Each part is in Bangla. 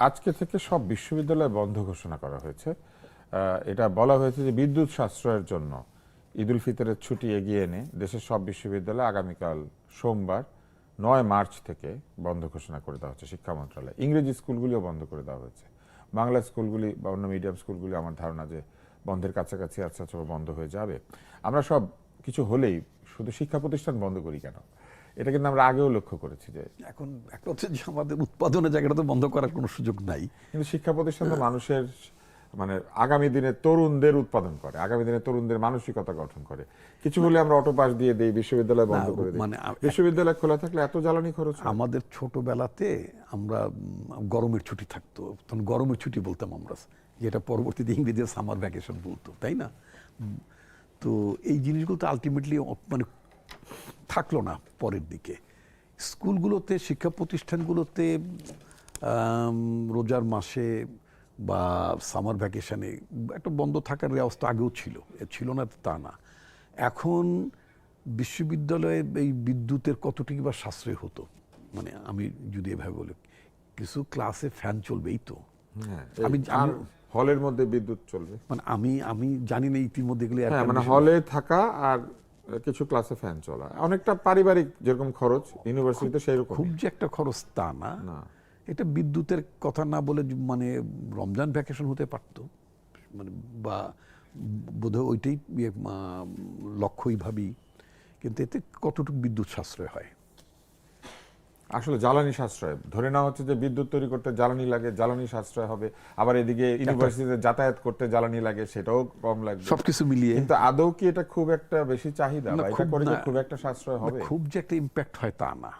আজকে থেকে সব বিশ্ববিদ্যালয় বন্ধ ঘোষণা করা হয়েছে। এটা বলা হয়েছে যে বিদ্যুৎ সাশ্রয়ের জন্য ঈদ উল ফিতরের ছুটি এগিয়ে এনে দেশের সব বিশ্ববিদ্যালয় আগামীকাল সোমবার ৯ মার্চ থেকে বন্ধ ঘোষণা করে দেওয়া হচ্ছে শিক্ষা মন্ত্রণালয়। ইংরেজি স্কুলগুলিও বন্ধ করে দেওয়া হয়েছে। বাংলা স্কুলগুলি বা অন্য মিডিয়াম স্কুলগুলি আমার ধারণা যে বন্ধের কাছাকাছি আস্তে আস্তে বন্ধ হয়ে যাবে। আমরা সব কিছু হলেই শুধু শিক্ষা প্রতিষ্ঠান বন্ধ করি কেন? এটা কিন্তু আমরা আগেও লক্ষ্য করেছি যে এখন একটা হচ্ছে যে আমাদের উৎপাদনের জায়গাটা তো বন্ধ করার কোনো সুযোগ নাই। কিন্তু শিক্ষা প্রতিষ্ঠান তো মানুষের মানে আগামী দিনে তরুণদের উৎপাদন করে, আগামী দিনে তরুণদের মানসিকতা গঠন করে। কিছু হলে আমরা অটো পাস দিয়ে দেই, বিশ্ববিদ্যালয় বন্ধ করে দিই। বিশ্ববিদ্যালয় খোলা থাকলে এত জ্বালানি খরচ হয়? আমাদের ছোটবেলাতে আমরা গরমের ছুটি থাকতো, তখন গরমের ছুটি বলতাম আমরা, যেটা পরবর্তীতে ইংরেজিতে সামার ভ্যাকেশন বলতো, তাই না? তো এই জিনিসগুলো তো আলটিমেটলি মানে থাকলো না পরের দিকে। স্কুলগুলোতে, শিক্ষা প্রতিষ্ঠানগুলোতে রোজার মাসে বা সামার ভ্যাকেশনে একটা বন্ধ থাকার ব্যবস্থা আগেও ছিল না তা না। এখন বিশ্ববিদ্যালয়ে এই বিদ্যুতের কতটুকু বা সাশ্রয় হতো, মানে আমি যদি এভাবে বলি, কিছু ক্লাসে ফ্যান চলবেই তো। আমি হলের মধ্যে বিদ্যুৎ চলবে, মানে আমি জানি না ইতিমধ্যে এগুলো মানে হলে থাকা আর কিছু ক্লাসে ফ্যান চলা অনেকটা পারিবারিক যেরকম খরচ ইউনিভার্সিটিতে সেই রকম, খুব যে একটা খরচ তা না। এটা বিদ্যুতের কথা না বলে মানে রমজান ভ্যাকেশন হতে পারতো, মানে বা বোধহয় ওইটাই লক্ষ্যই ভাবি। কিন্তু এতে কতটুকু বিদ্যুৎ সাশ্রয় হয়? আসলে জ্বালানি সাশ্রয় ধরে নেওয়া হচ্ছে যে বিদ্যুৎ তৈরি করতে জ্বালানি লাগে, জ্বালানি সাশ্রয় হবে। আবার এদিকে ইউনিভার্সিটিতে যাতায়াত করতে জ্বালানি লাগে, সেটাও কম লাগবে। সবকিছু মিলিয়ে কিন্তু আদৌ কি এটা খুব একটা বেশি চাহিদা বা এটা করে খুব একটা সাশ্রয় হবে? খুব যে একটা ইম্প্যাক্ট হয় তা না।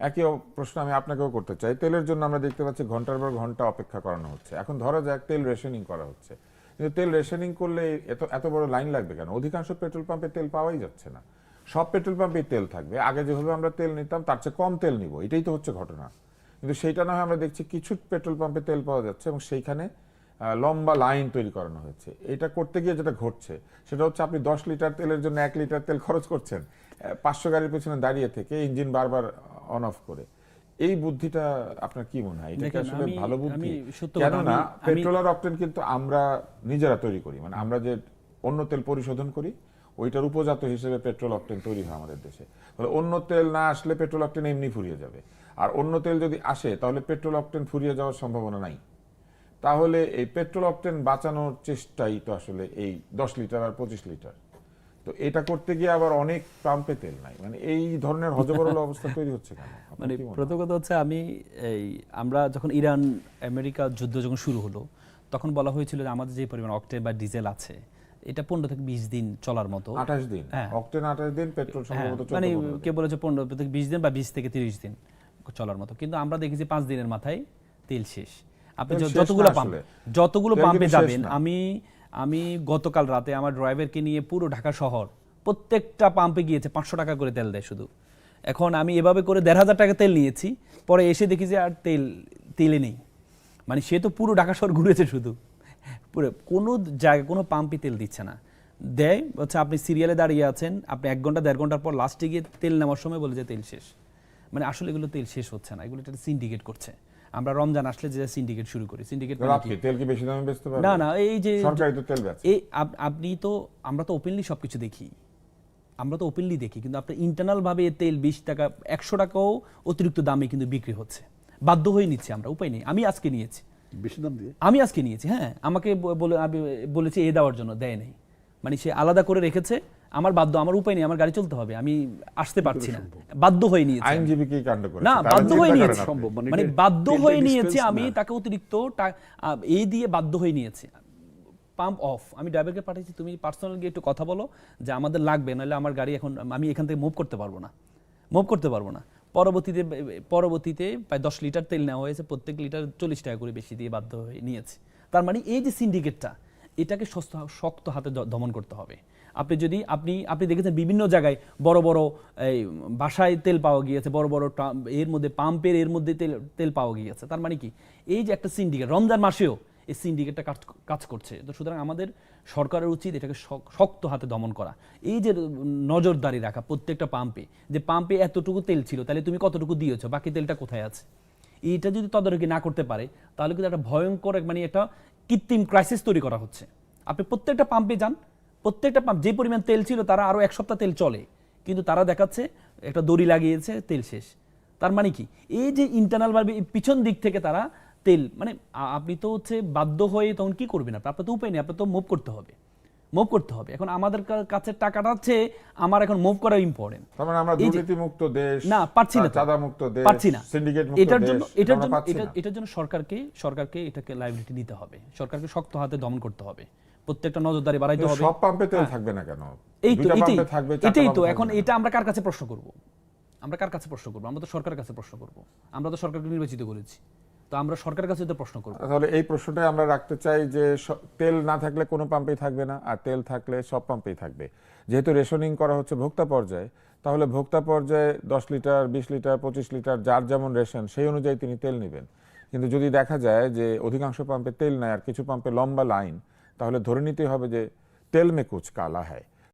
একই প্রশ্ন আমি আপনাকেও করতে চাই। তেলের জন্য আমরা দেখতে পাচ্ছি ঘন্টার পর ঘন্টা অপেক্ষা করানো হচ্ছে। এখন ধরা যাক তেল রেশনিং করা হচ্ছে, কিন্তু তেল রেশনিং করলে এত বড় লাইন লাগবে কেন? অধিকাংশ পেট্রোল পাম্পে তেল পাওয়াই যাচ্ছে না। সব পেট্রোল পাম্পেই তেল থাকবে, আগে যেভাবে আমরা তেল নিতাম তার চেয়ে কম তেল নিব, এটাই তো হচ্ছে ঘটনা। কিন্তু সেইটা না হয় আমরা দেখছি কিছু পেট্রোল পাম্পে তেল পাওয়া যাচ্ছে এবং সেইখানে লম্বা লাইন তৈরি করানো হয়েছে। এটা করতে গিয়ে যেটা ঘটছে সেটা হচ্ছে আপনি 10 লিটার তেলের জন্য 1 লিটার তেল খরচ করছেন 500 গাড়ির পেছনে দাঁড়িয়ে থেকে, ইঞ্জিন বারবার অন অফ করে। এই বুদ্ধিটা আপনার কি মনে হয়? এটা কি আসলে ভালো বুদ্ধি? কেননা পেট্রোল আর অকটেন কিন্তু আমরা নিজেরা তৈরি করি, মানে আমরা যে অন্য তেল পরিশোধন করি ওইটার উপজাত হিসেবে পেট্রোল অকটেন তৈরি হয় আমাদের দেশে। তাহলে অন্য তেল না আসলে পেট্রোল অকটেন এমনি ফুরিয়ে যাবে, আর অন্য তেল যদি আসে তাহলে পেট্রোল অকটেন ফুরিয়ে যাওয়ার সম্ভাবনা নাই। তাহলে এই পেট্রোল অকটেন বাঁচানোর চেষ্টাই তো আসলে এই 10 লিটার আর 25 লিটার। তো এটা করতে গিয়ে আবার অনেক পাম্পে তেল নাই, মানে এই ধরনের হযবরল অবস্থা তৈরি হচ্ছে কেন? মানে প্রথম কথা হচ্ছে আমরা যখন ইরান আমেরিকা যুদ্ধ যখন শুরু হলো তখন বলা হয়েছিল যে আমাদের যে পরিমাণ অকটেন বা ডিজেল আছে এটা 15 থেকে 20 দিন চলার মতো। 28 দিন অকটেন, 28 দিন পেট্রোল, সম্ভবত 14 মানে কে বলেছে 15 থেকে 20 দিন বা 20 থেকে 30 দিন চলার মতো। কিন্তু আমরা দেখেছি 5 দিনের মাথায় তেল শেষ। আপনি যতগুলো পাম্পে যাবেন, আমি গতকাল রাতে আমার ড্রাইভারকে নিয়ে পুরো ঢাকা শহর প্রত্যেকটা পাম্পে গিয়েছে, 500 টাকা করে তেল দেয় শুধু। এখন আমি এভাবে করে 1,500 টাকা তেল নিয়েছি, পরে এসে দেখি যে আর তেলে নেই। মানে সে তো পুরো ঢাকা শহর ঘুরেছে শুধু, পুরো কোনো জায়গায় কোনো পাম্পই তেল দিচ্ছে না। দেয় হচ্ছে আপনি সিরিয়ালে দাঁড়িয়ে আছেন, আপনি 1 ঘন্টা 1.5 ঘন্টার পর লাস্টে গিয়ে তেল নেওয়ার সময় বলে যে তেল শেষ। মানে আসলে এগুলো তেল শেষ হচ্ছে না, এগুলো একটা সিন্ডিকেট করছে। আমরা রমজান আসলে যে সিন্ডিকেট শুরু করি, সিন্ডিকেট তেল কি বেশি দামে বেচতে পারবে? না, এই যে সরকারি তো তেল বেচে। এই আমরা তো ওপেনলি সবকিছু দেখি, কিন্তু আপনার ইন্টারনাল ভাবে তেল 20 টাকা 100 টাকাও অতিরিক্ত দামে কিন্তু বিক্রি হচ্ছে। বাধ্য হয়ে নিচ্ছি আমরা, উপায় নেই। আমি আজকে নিয়েছি বেশি দাম দিয়ে, হ্যাঁ, আমাকে বলেছে এ দেওয়ার জন্য, দেয় নাই। মানে সে আলাদা করে রেখেছে, আমার উপায় নেই, আমার গাড়ি চলতে হবে, আমি আসতে পারছি না, বাধ্য হয়ে নিয়েছি। আইনজীবী কি কাণ্ড করে? না, বাধ্য হয়ে নিয়েছি, মানে বাধ্য হয়ে নিয়েছি আমি, তাকে অতিরিক্ত এই দিয়ে বাধ্য হয়ে নিয়েছি। পাম্প অফ, আমি ড্রাইভারকে পাঠিয়েছি, তুমি পার্সোনাল গিয়ে একটু কথা বলো যে আমাদের লাগবে, নাহলে আমার গাড়ি এখন আমি এখান থেকে মুভ করতে পারবো না। পরবর্তীতে প্রায় 10 লিটার তেল নেওয়া হয়েছে, প্রত্যেক লিটার 40 টাকা করে বেশি দিয়ে বাধ্য হয়ে নিয়েছে। তার মানে এই যে সিন্ডিকেটটা, এটাকে শক্ত হাতে দমন করতে হবে। আপনি দেখেছেন বিভিন্ন জায়গায় বড় বড় এই বাসায় তেল পাওয়া গিয়েছে, বড় বড় এর মধ্যে পাম্পের এর মধ্যে তেল পাওয়া গিয়েছে। তার মানে কি, এই যে একটা সিন্ডিকেট, রমজান মাসেও এই সিন্ডিকেটটা কাজ করছে। তো সুতরাং আমাদের সরকারের উচিত এটাকে শক্ত হাতে দমন করা। এই যে নজরদারি রাখা প্রত্যেকটা পাম্পে, যে পাম্পে এতটুকু তেল ছিল, তাহলে তুমি কতটুকু দিয়েছো, বাকি তেলটা কোথায় আছে, এইটা যদি তদারকি না করতে পারে তাহলে কিন্তু একটা ভয়ঙ্কর মানে একটা কৃত্রিম ক্রাইসিস তৈরি করা হচ্ছে। আপনি প্রত্যেকটা পাম্পে যান, প্রত্যেকটা পাম্প যে পরিমাণ তেল ছিল তারা আরো 1 সপ্তাহ তেল চলে, কিন্তু তারা দেখাচ্ছে একটা দড়ি লাগিয়েছে তেল শেষ। তার মানে কি এই যে ইন্টারনাল ভাবে পিছন দিক থেকে তারা তেল মানে আপনি তো হচ্ছে বাধ্য হয়ে তখন কি করবেন, আপনার তো উপায় নেই, আপনার তো মুভ করতে হবে, মুভ করতে হবে। এখন আমাদের কাছে টাকাটা হচ্ছে আমার এখন মুভ করা ইম্পর্টেন্ট। তার মানে আমরা দুর্নীতিমুক্ত দেশ না পাচ্ছি না, চাঁদামুক্ত দেশ, পাচ্ছি না। সিন্ডিকেট মুক্ত এটার দেশ, জন্য আমরা পাচ্ছি না। এটার জন্য সরকারকে এটাকে লাইবিলিটি নিতে হবে, সরকারকে শক্ত হাতে দমন করতে হবে, প্রত্যেকটা নজরদারি বাড়াইতে হবে। সব পাম্পে তেল থাকবে না কেন? এই তো দুইটা পাম্পে থাকবে, চারটা এটাই তো পাম্পে এখন থাকবে না। এটা আমরা কার কাছে প্রশ্ন করব? আমরা কার কাছে প্রশ্ন করব? আমরা তো সরকারের কাছে প্রশ্ন করব। আমরা তো সরকারকে নির্বাচিত করেছি, তো আমরা সরকারের কাছে তো প্রশ্ন করব। তাহলে এই প্রশ্নটাই আমরা রাখতে চাই যে তেল না থাকলে কোনো পাম্পেই থাকবে না, আর তেল থাকলে সব পাম্পেই থাকবে। যেহেতু রেশনিং করা হচ্ছে ভোক্তা পর্যায়ে, তাহলে ভোক্তা পর্যায়ে 10 লিটার 20 লিটার 25 লিটার যার যেমন রেশন সেই অনুযায়ী তিনি তেল নেবেন। কিন্তু যদি দেখা যায় যে অধিকাংশ পাম্পে তেল নেয় আর কিছু পাম্পে লম্বা লাইন, তাহলে ধরে নিতে হবে যে তেল মে কুছ কালা হ্যায়।